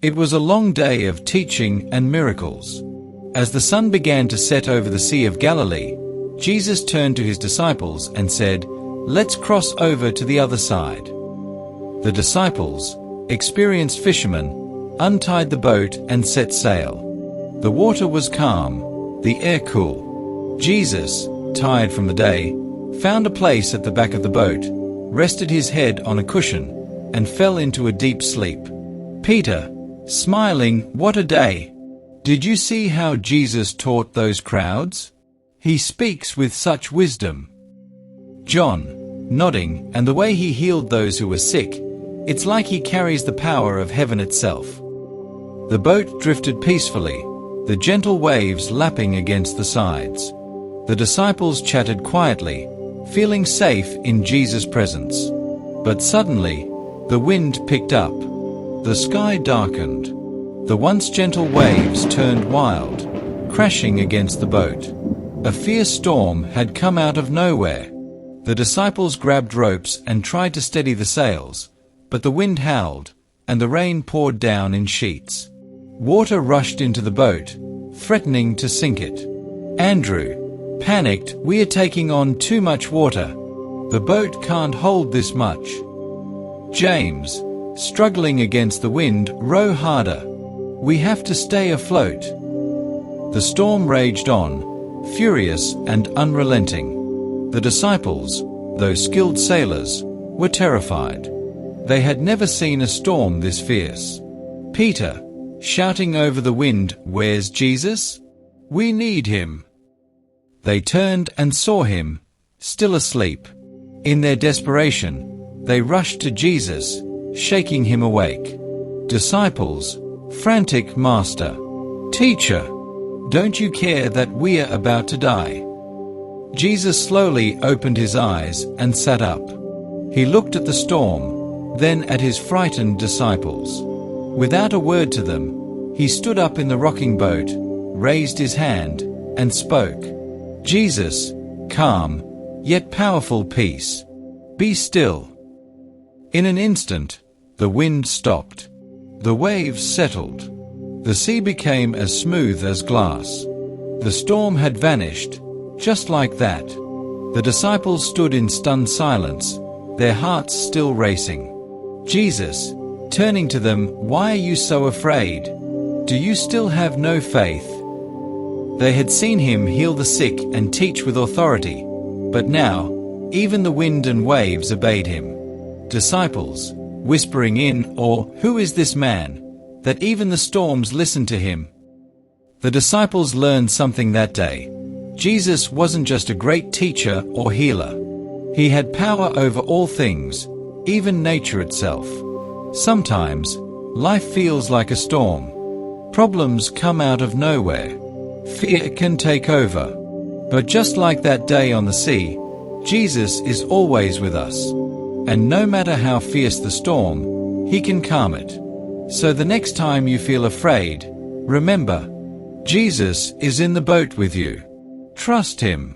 It was a long day of teaching and miracles. As the sun began to set over the Sea of Galilee, Jesus turned to his disciples and said, "Let's cross over to the other side." The disciples, experienced fishermen, untied the boat and set sail. The water was calm, the air cool. Jesus, tired from the day, found a place at the back of the boat, rested his head on a cushion, and fell into a deep sleep. Peter, smiling, "What a day! Did you see how Jesus taught those crowds? He speaks with such wisdom." John, nodding, "And the way he healed those who were sick, it's like he carries the power of heaven itself." The boat drifted peacefully, the gentle waves lapping against the sides. The disciples chatted quietly, feeling safe in Jesus' presence. But suddenly, the wind picked up. The sky darkened. The once gentle waves turned wild, crashing against the boat. A fierce storm had come out of nowhere. The disciples grabbed ropes and tried to steady the sails, but the wind howled, and the rain poured down in sheets. Water rushed into the boat, threatening to sink it. Andrew, panicked, "We are taking on too much water. The boat can't hold this much." James, struggling against the wind, "Row harder. We have to stay afloat." The storm raged on, furious and unrelenting. The disciples, though skilled sailors, were terrified. They had never seen a storm this fierce. Peter, shouting over the wind, "Where's Jesus? We need him." They turned and saw him, still asleep. In their desperation, they rushed to Jesus, shaking him awake. Disciples, frantic, "Master, Teacher, don't you care that we are about to die?" Jesus slowly opened his eyes and sat up. He looked at the storm, then at his frightened disciples. Without a word to them, he stood up in the rocking boat, raised his hand, and spoke. "Jesus, calm, yet powerful peace. Be still." In an instant, the wind stopped. The waves settled. The sea became as smooth as glass. The storm had vanished, just like that. The disciples stood in stunned silence, their hearts still racing. Jesus, turning to them, "Why are you so afraid? Do you still have no faith?" They had seen him heal the sick and teach with authority, but now, even the wind and waves obeyed him. Disciples, whispering in awe, "Who is this man, that even the storms listen to him?" The disciples learned something that day. Jesus wasn't just a great teacher or healer. He had power over all things, even nature itself. Sometimes, life feels like a storm. Problems come out of nowhere. Fear can take over. But just like that day on the sea, Jesus is always with us. And no matter how fierce the storm, he can calm it. So the next time you feel afraid, remember, Jesus is in the boat with you. Trust him.